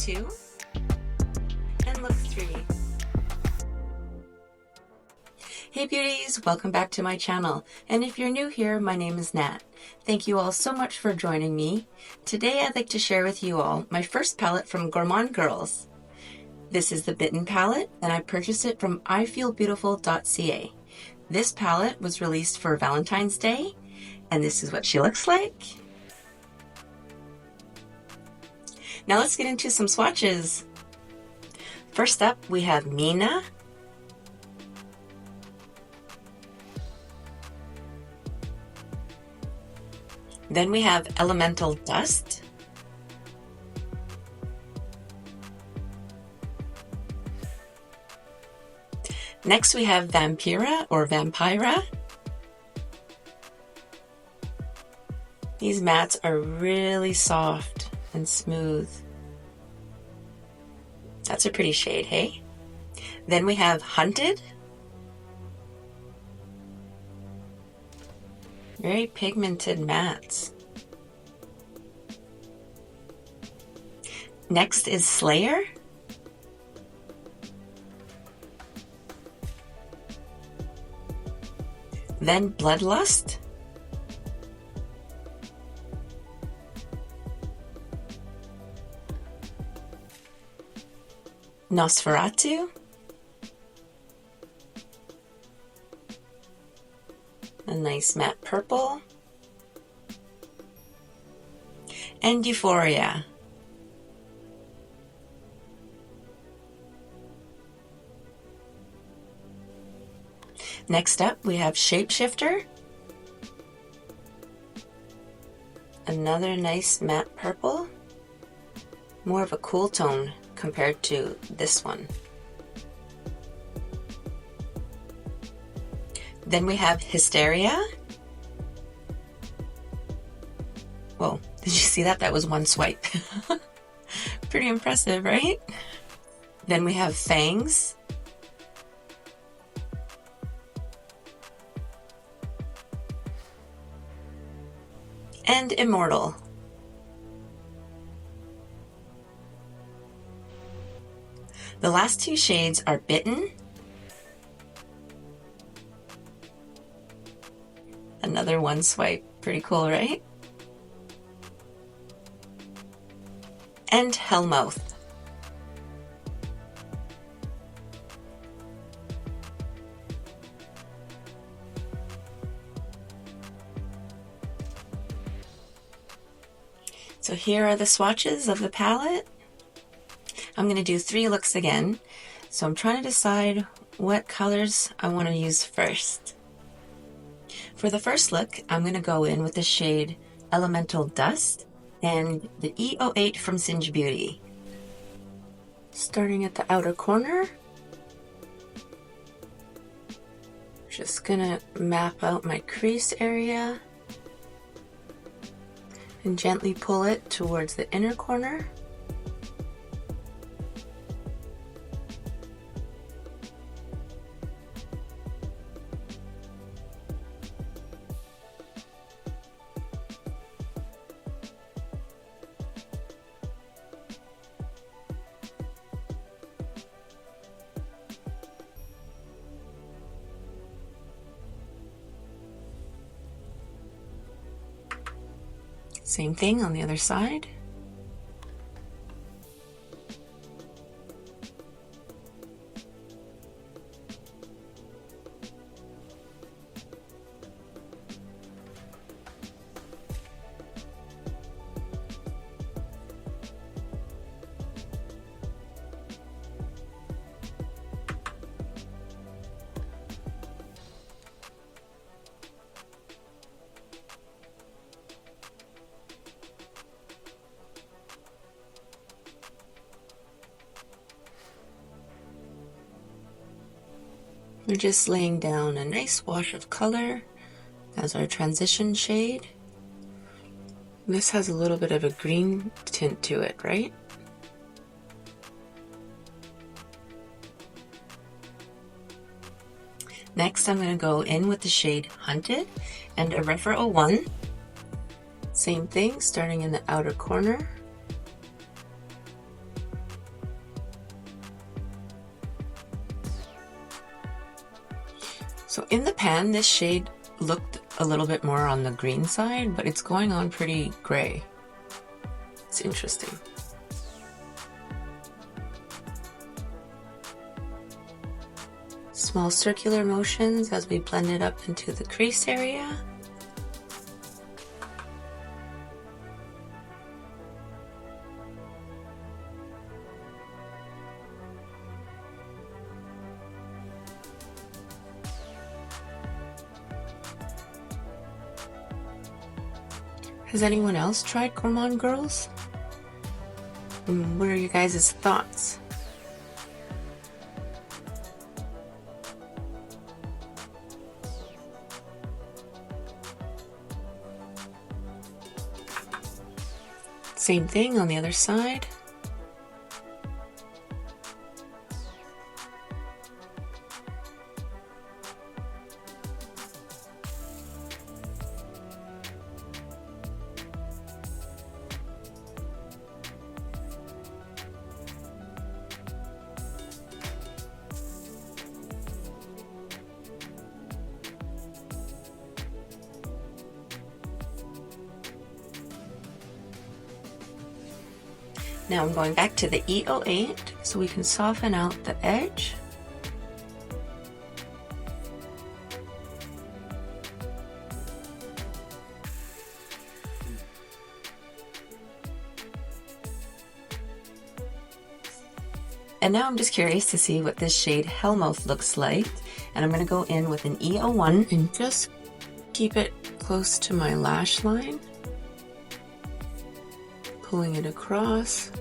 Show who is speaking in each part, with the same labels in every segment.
Speaker 1: 2 and look 3. Hey beauties, welcome back to my channel, and if you're new here, my name is Nat. Thank you all so much for joining me. Today I'd like to share with you all my first palette from Gourmande Girls. This is the Bitten palette, and I purchased it from ifeelbeautiful.ca. This palette was released for Valentine's Day, and this is what she looks like. Now let's get into some swatches. First up, we have Mina. Then we have Elemental Dust. Next we have Vampira or Vampira. These mats are really soft and smooth. That's a pretty shade, hey? Then we have Hunted. Very pigmented mats. Next is Slayer. Then Bloodlust. Nosferatu. A nice matte purple. And Euphoria. Next up, we have Shapeshifter. Another nice matte purple. More of a cool tone compared to this one. Then we have Hysteria. Whoa, did you see that? That was one swipe. Pretty impressive, right? Then we have Fangs. And Immortal. The last two shades are Bitten. Another one swipe. Pretty cool, right? And Hellmouth. So here are the swatches of the palette. I'm going to do 3 looks again. So I'm trying to decide what colors I want to use first. For the first look, I'm going to go in with the shade Elemental Dust and the E08 from Singe Beauty. Starting at the outer corner. Just going to map out my crease area and gently pull it towards the inner corner. Same thing on the other side. We're just laying down a nice wash of color as our transition shade. This has a little bit of a green tint to it, right? Next, I'm going to go in with the shade Hunted and a Refer 01. Same thing, starting in the outer corner. So in the pan, this shade looked a little bit more on the green side, but it's going on pretty gray. It's interesting. Small circular motions as we blend it up into the crease area. Has anyone else tried Gourmande Girls? What are you guys' thoughts? Same thing on the other side. Now I'm going back to the E08 so we can soften out the edge. And now I'm just curious to see what this shade Hellmouth looks like. And I'm going to go in with an E01 and just keep it close to my lash line. Pulling it across.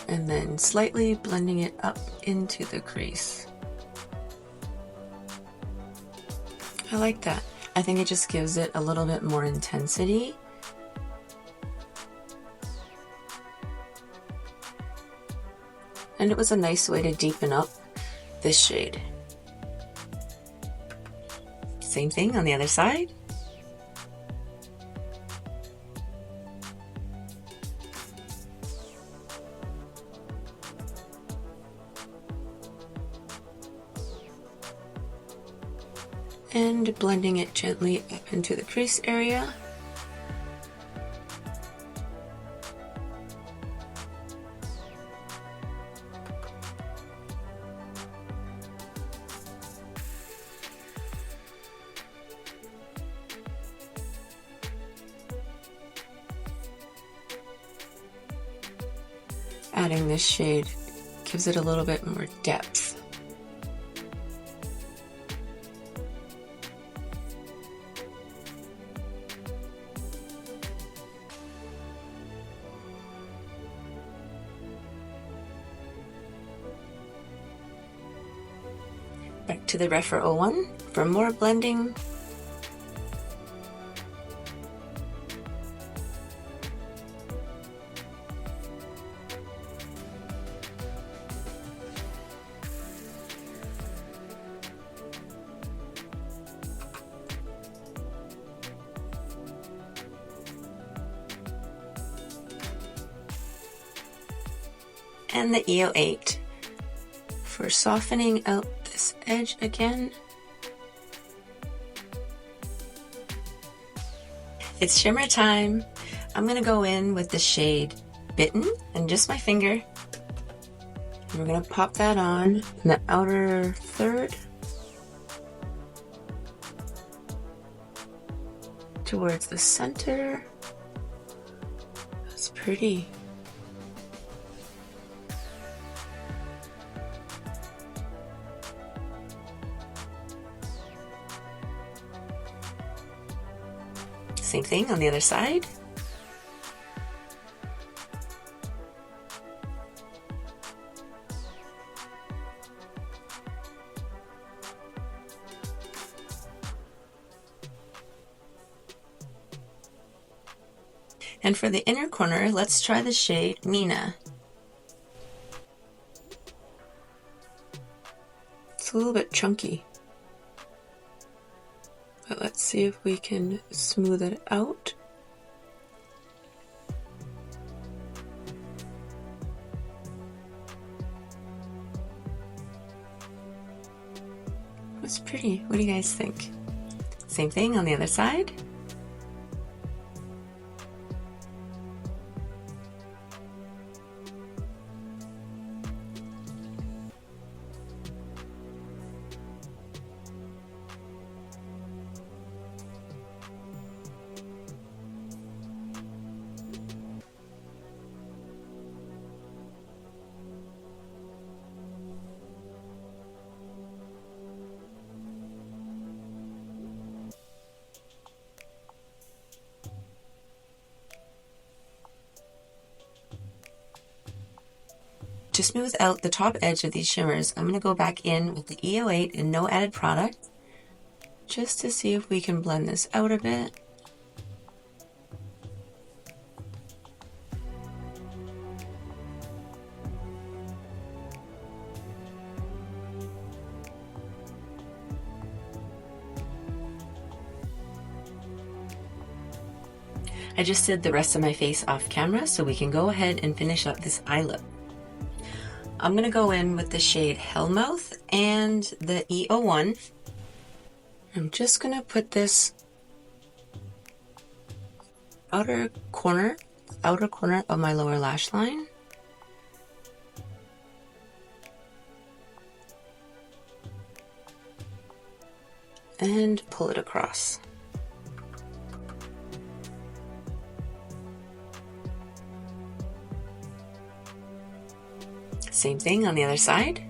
Speaker 1: And then slightly blending it up into the crease. I like that. I think it just gives it a little bit more intensity. And it was a nice way to deepen up this shade. Same thing on the other side. And blending it gently up into the crease area. Adding this shade gives it a little bit more depth. Back to the Rephr 01 for more blending. And the E08 for softening out this edge again. It's shimmer time. I'm gonna go in with the shade Bitten and just my finger. And we're gonna pop that on in the outer third towards the center. That's pretty. Same thing on the other side. And for the inner corner, let's try the shade Mina. It's a little bit chunky, but let's see if we can smooth it out. It's pretty. What do you guys think? Same thing on the other side. To smooth out the top edge of these shimmers, I'm going to go back in with the E08 and no added product, just to see if we can blend this out a bit. I just did the rest of my face off camera, so we can go ahead and finish up this eye look. I'm going to go in with the shade Hellmouth and the E01. I'm just going to put this outer corner of my lower lash line. And pull it across. Same thing on the other side.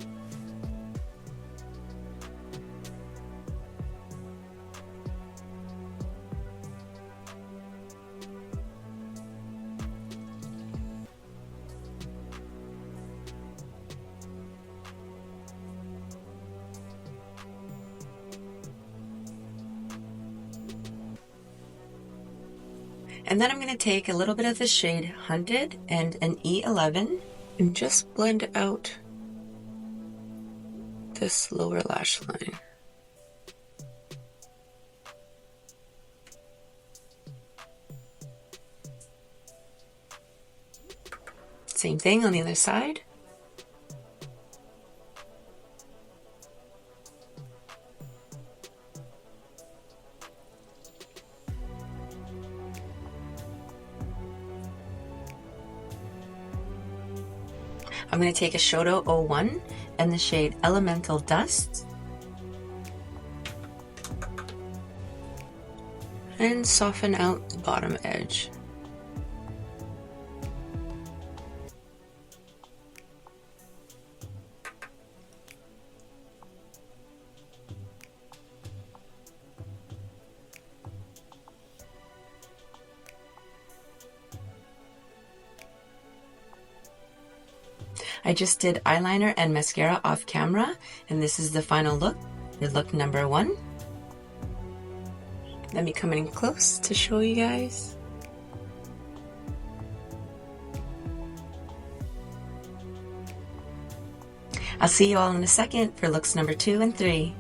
Speaker 1: And then I'm going to take a little bit of the shade Hunted and an E11 and just blend out this lower lash line. Same thing on the other side. I'm going to take a Eyeshadow 01 and the shade Elemental Dust and soften out the bottom edge. I just did eyeliner and mascara off camera, and this is the final look, look number 1. Let me come in close to show you guys. I'll see you all in a second for looks number 2 and 3.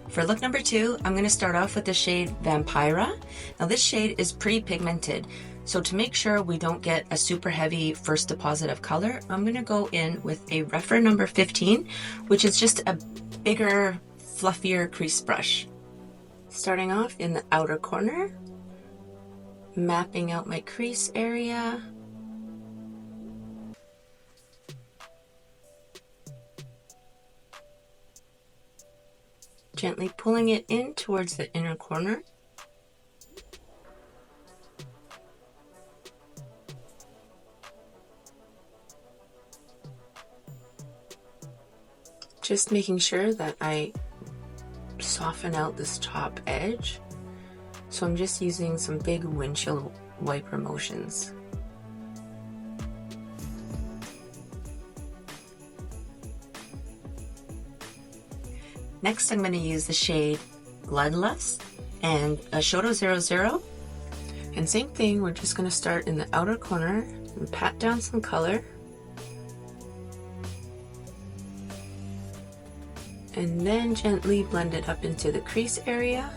Speaker 1: For look number 2, I'm going to start off with the shade Vampira. Now this shade is pretty pigmented, so to make sure we don't get a super heavy first deposit of color, I'm going to go in with a rougher number 15, which is just a bigger, fluffier crease brush. Starting off in the outer corner, mapping out my crease area. Gently pulling it in towards the inner corner. Just making sure that I soften out this top edge. So I'm just using some big windshield wiper motions. Next, I'm going to use the shade Bloodlust and Eyeshadow 00, And same thing, we're just going to start in the outer corner and pat down some color. And then gently blend it up into the crease area.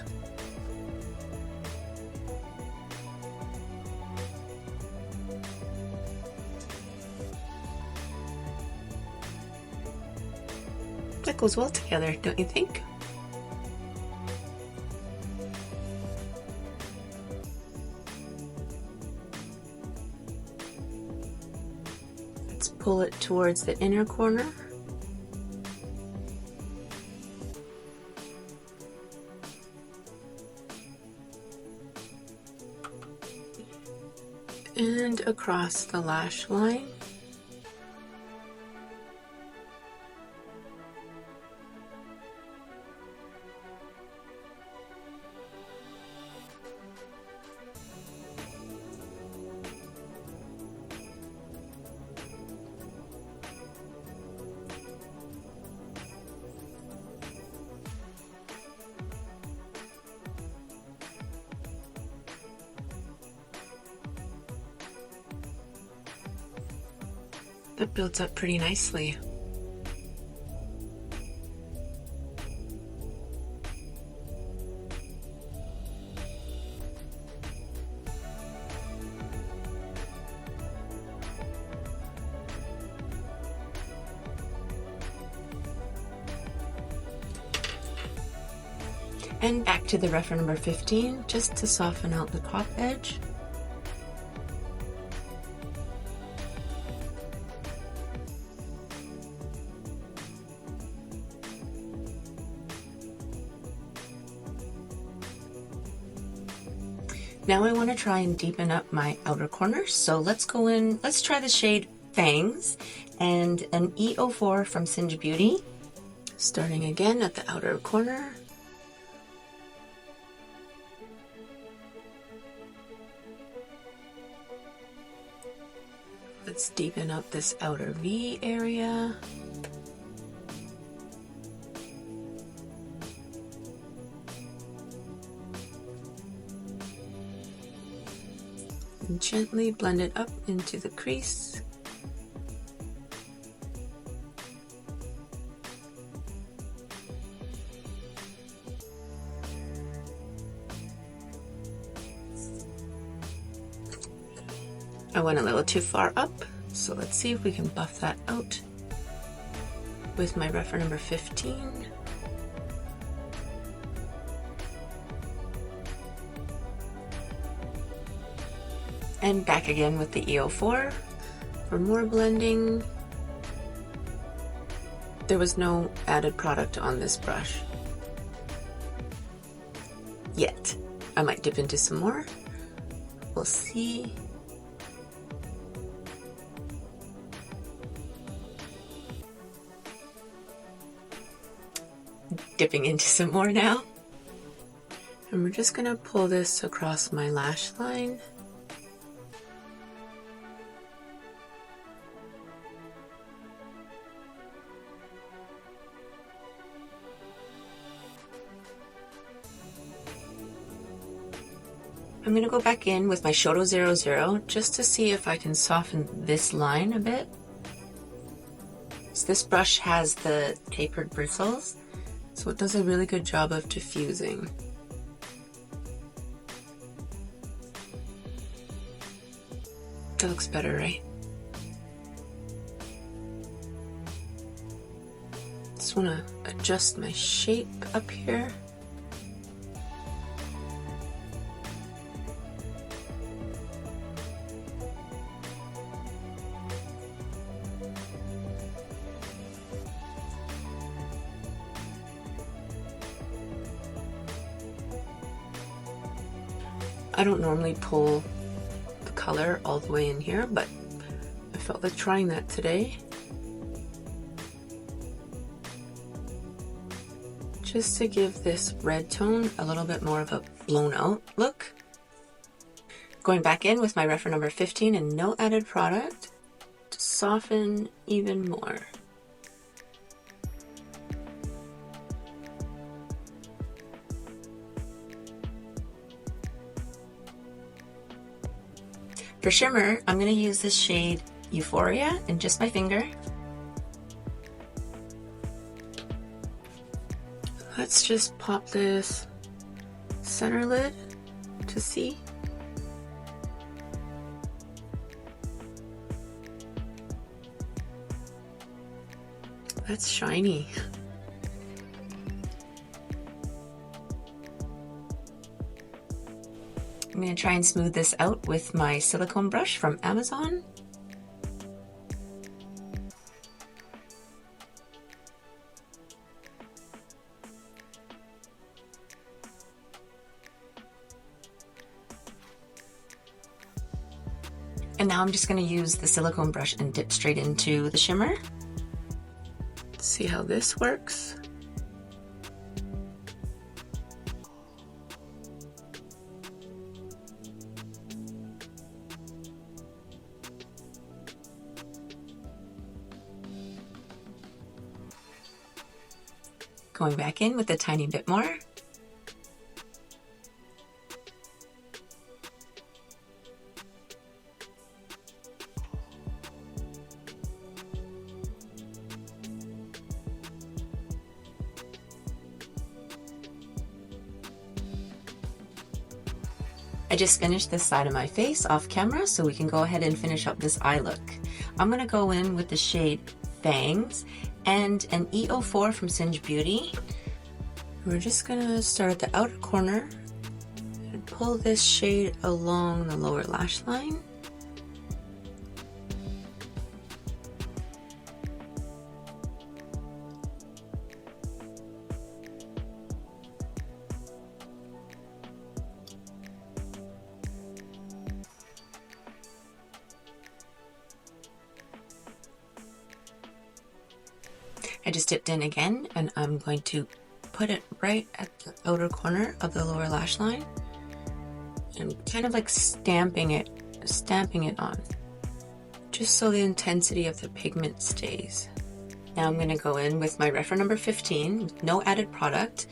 Speaker 1: That goes well together, don't you think? Let's pull it towards the inner corner. And across the lash line. That builds up pretty nicely. And back to the reference number 15, just to soften out the top edge. Now I want to try and deepen up my outer corners, so let's go in, let's try the shade Fangs and an E04 from Singe Beauty. Starting again at the outer corner. Let's deepen up this outer V area. And gently blend it up into the crease. I went a little too far up, so let's see if we can buff that out with my reference number 15. And back again with the E04 for more blending. There was no added product on this brush yet. I might dip into some more. We'll see. Dipping into some more now. And we're just gonna pull this across my lash line. I'm going to go back in with my Shoto 00 just to see if I can soften this line a bit. So this brush has the tapered bristles, so it does a really good job of diffusing. That looks better, right? Just want to adjust my shape up here. I don't normally pull the color all the way in here, but I felt like trying that today. Just to give this red tone a little bit more of a blown out look. Going back in with my reference number 15 and no added product to soften even more. For shimmer, I'm going to use this shade Euphoria in just my finger. Let's just pop this center lid to see. That's shiny. I'm going to try and smooth this out with my silicone brush from Amazon. And now I'm just going to use the silicone brush and dip straight into the shimmer. Let's see how this works. Going back in with a tiny bit more. I just finished this side of my face off camera, so we can go ahead and finish up this eye look. I'm going to go in with the shade Fangs and an E04 from Singe Beauty. We're just going to start at the outer corner and pull this shade along the lower lash line. I just dipped in again, and I'm going to put it right at the outer corner of the lower lash line and kind of like stamping it on, just so the intensity of the pigment stays. Now I'm going to go in with my reference number 15, no added product,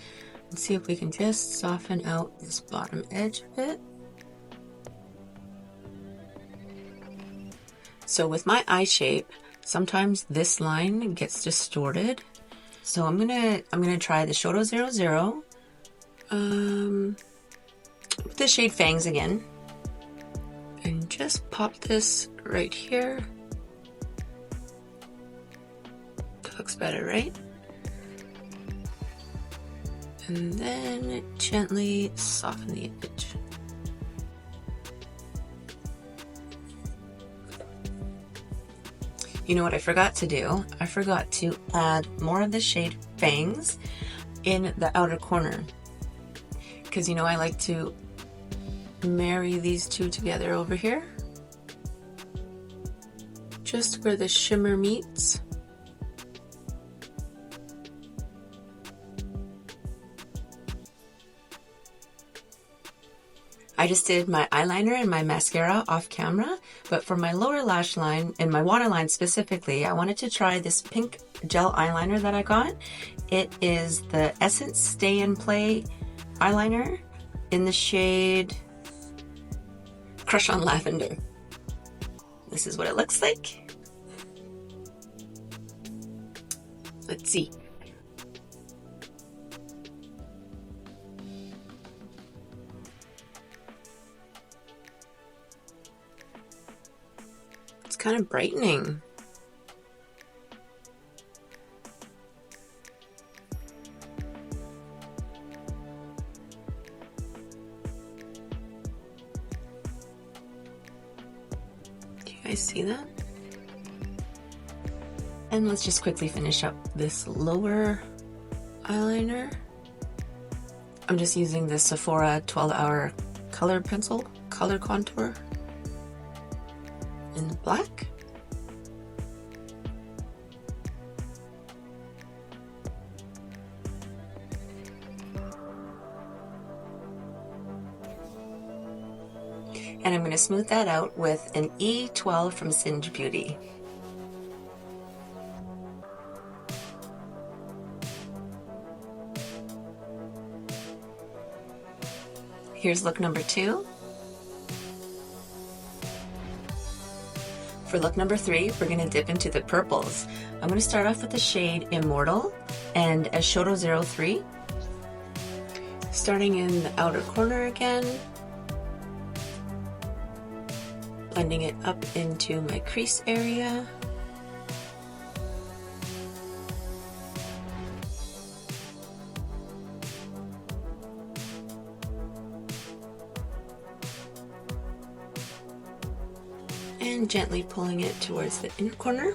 Speaker 1: and see if we can just soften out this bottom edge a bit. So with my eye shape, sometimes this line gets distorted, so I'm gonna try the Shoto 00 with the shade Fangs again, and just pop this right here. That looks better, right? And then gently soften the edge. You know what I forgot to do? I forgot to add more of the shade Fangs in the outer corner, because you know I like to marry these two together over here, just where the shimmer meets. I just did my eyeliner and my mascara off camera, but for my lower lash line and my waterline specifically, I wanted to try this pink gel eyeliner that I got. It is the Essence Stay and Play eyeliner in the shade Crush on Lavender. This is what it looks like. Let's see. Kind of brightening. Do you guys see that? And let's just quickly finish up this lower eyeliner. I'm just using the SEPHORA 12-hour color pencil, color contour in black. And I'm going to smooth that out with an E12 from Singe Beauty. Here's look number 2. For look number 3, we're going to dip into the purples. I'm going to start off with the shade Immortal and Eyeshadow 03. Starting in the outer corner again, blending it up into my crease area. And gently pulling it towards the inner corner.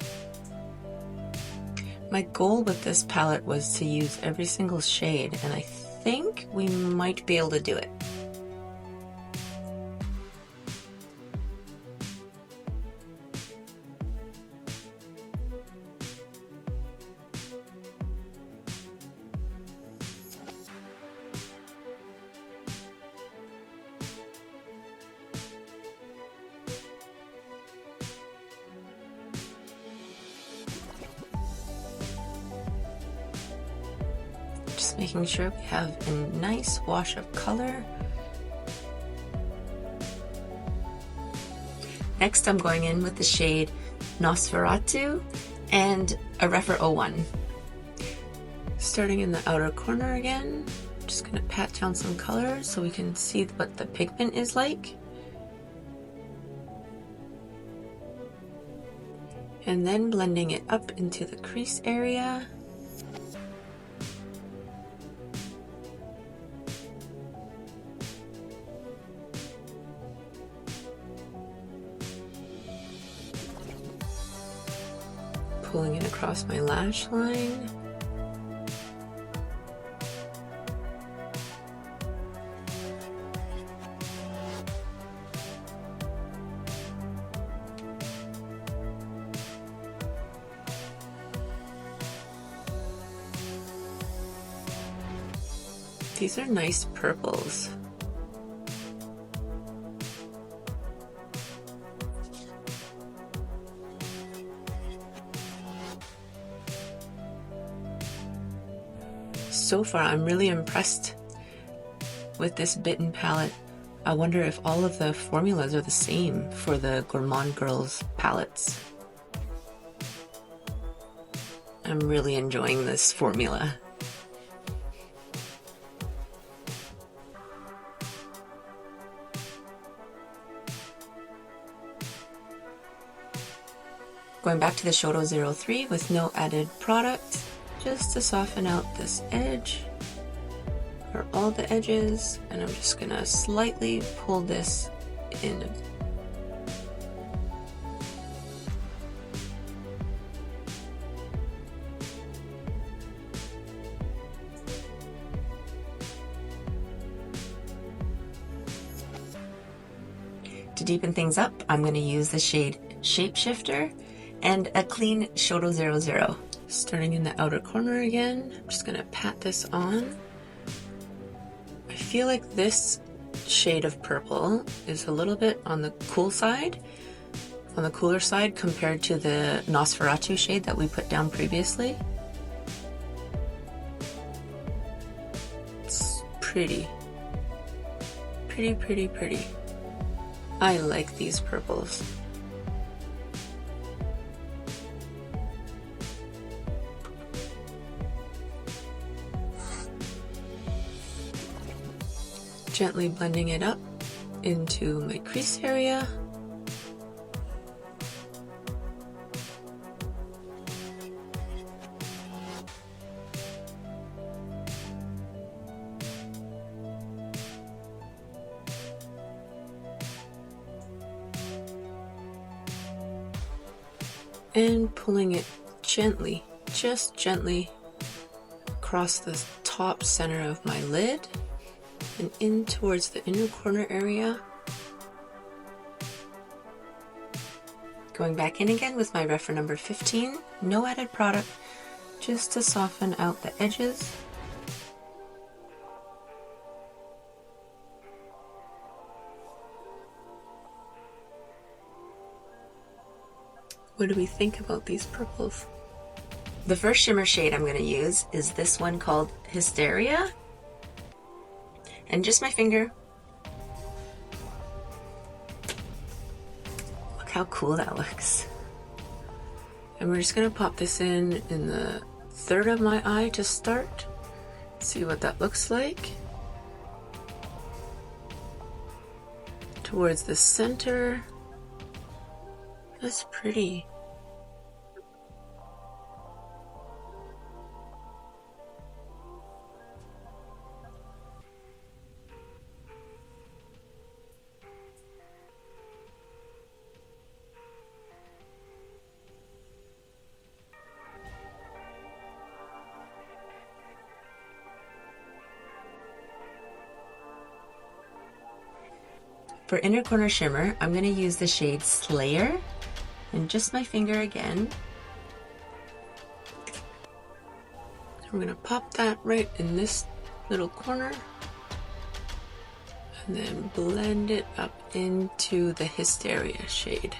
Speaker 1: My goal with this palette was to use every single shade, and I think we might be able to do it. Just making sure we have a nice wash of color. Next, I'm going in with the shade Nosferatu and a Rephr 01. Starting in the outer corner again, just gonna pat down some color so we can see what the pigment is like. And then blending it up into the crease area. Pulling it across my lash line. These are nice purples. So far, I'm really impressed with this Bitten palette. I wonder if all of the formulas are the same for the Gourmande Girls palettes. I'm really enjoying this formula. Going back to the Eyeshadow 03 with no added product, just to soften out this edge, or all the edges, and I'm just gonna slightly pull this in. To deepen things up, I'm gonna use the shade Shapeshifter and a clean Eyeshadow 00. Starting in the outer corner again, I'm just gonna pat this on. I feel like this shade of purple is a little bit on the cool side, on the cooler side compared to the Nosferatu shade that we put down previously. It's pretty. Pretty, pretty, pretty. I like these purples. Gently blending it up into my crease area. And pulling it gently, just gently across the top center of my lid and in towards the inner corner area. Going back in again with my Rephr number 15, no added product, just to soften out the edges. What do we think about these purples? The first shimmer shade I'm going to use is this one called Hysteria. And just my finger. Look how cool that looks. And we're just gonna pop this in the third of my eye to start. See what that looks like. Towards the center. That's pretty. For inner corner shimmer, I'm going to use the shade Slayer and just my finger again. We're going to pop that right in this little corner and then blend it up into the Hysteria shade.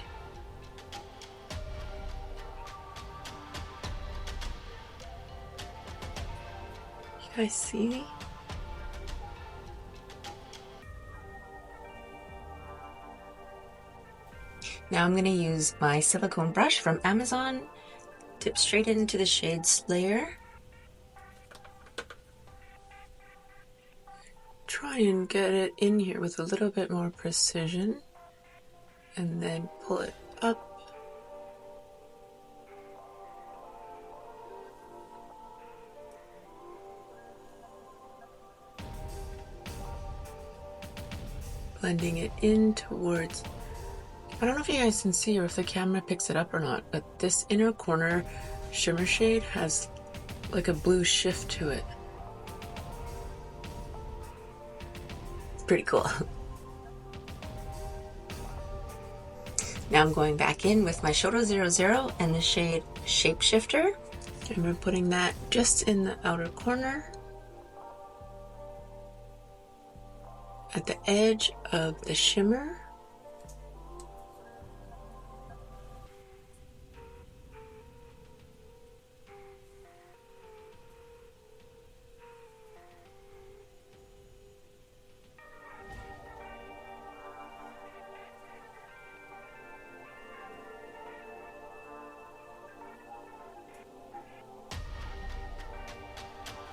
Speaker 1: You guys see? Now I'm going to use my silicone brush from Amazon, dip straight into the shade Slayer. Try and get it in here with a little bit more precision, and then pull it up. Blending it in towards, I don't know if you guys can see or if the camera picks it up or not, but this inner corner shimmer shade has like a blue shift to it. It's pretty cool. Now I'm going back in with my Shoto 00 and the shade Shapeshifter, and we're putting that just in the outer corner at the edge of the shimmer.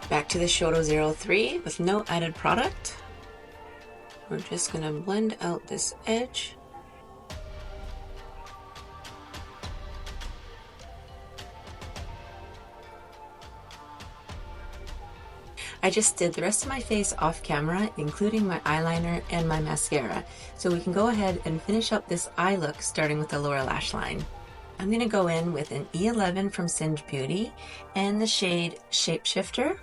Speaker 1: Back to the Shoto 03 with no added product. We're just going to blend out this edge. I just did the rest of my face off camera, including my eyeliner and my mascara. So we can go ahead and finish up this eye look starting with the lower lash line. I'm going to go in with an E11 from Singe Beauty and the shade Shapeshifter.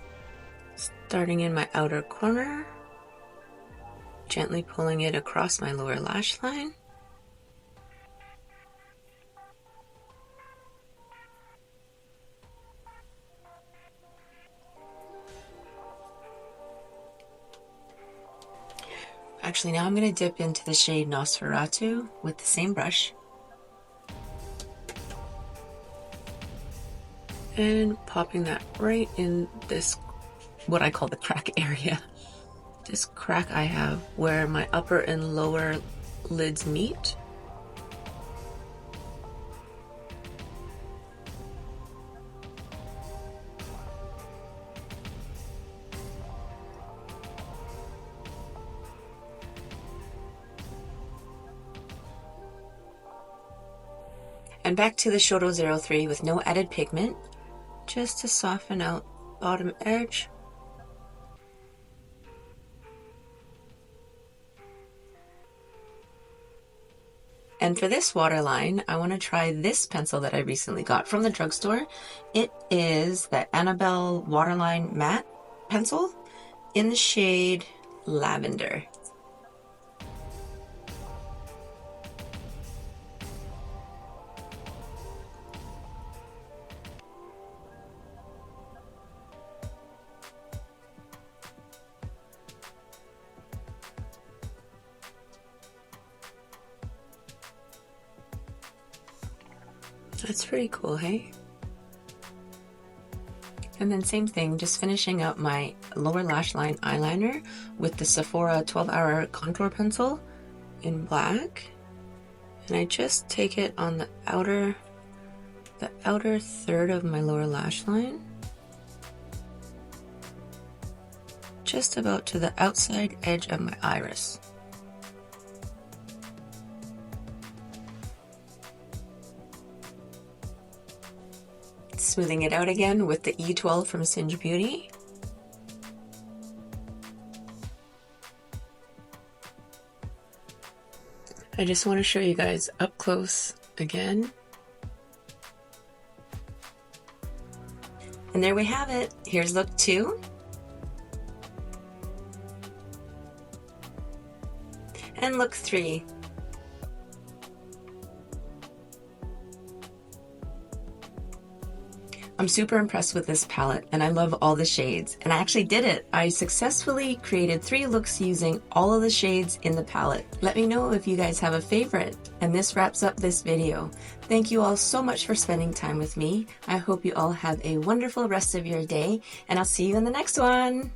Speaker 1: Starting in my outer corner, gently pulling it across my lower lash line. Actually, now I'm going to dip into the shade Nosferatu with the same brush. And popping that right in this, what I call the crack area. This crack I have where my upper and lower lids meet. And back to the Shoto 03 with no added pigment, just to soften out bottom edge. And for this waterline, I want to try this pencil that I recently got from the drugstore. It is the Annabelle Waterline Matte Pencil in the shade Lavender. That's pretty cool, hey? And then same thing, just finishing up my lower lash line eyeliner with the Sephora 12-Hour Contour Pencil in black. And I just take it on the outer third of my lower lash line. Just about to the outside edge of my iris. Smoothing it out again with the E12 from Singe Beauty. I just want to show you guys up close again. And there we have it. Here's look 2. And look 3. I'm super impressed with this palette and I love all the shades, and I actually did it. I successfully created 3 looks using all of the shades in the palette. Let me know if you guys have a favorite. And this wraps up this video. Thank you all so much for spending time with me. I hope you all have a wonderful rest of your day, and I'll see you in the next one.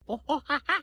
Speaker 2: Oh, ha, ha.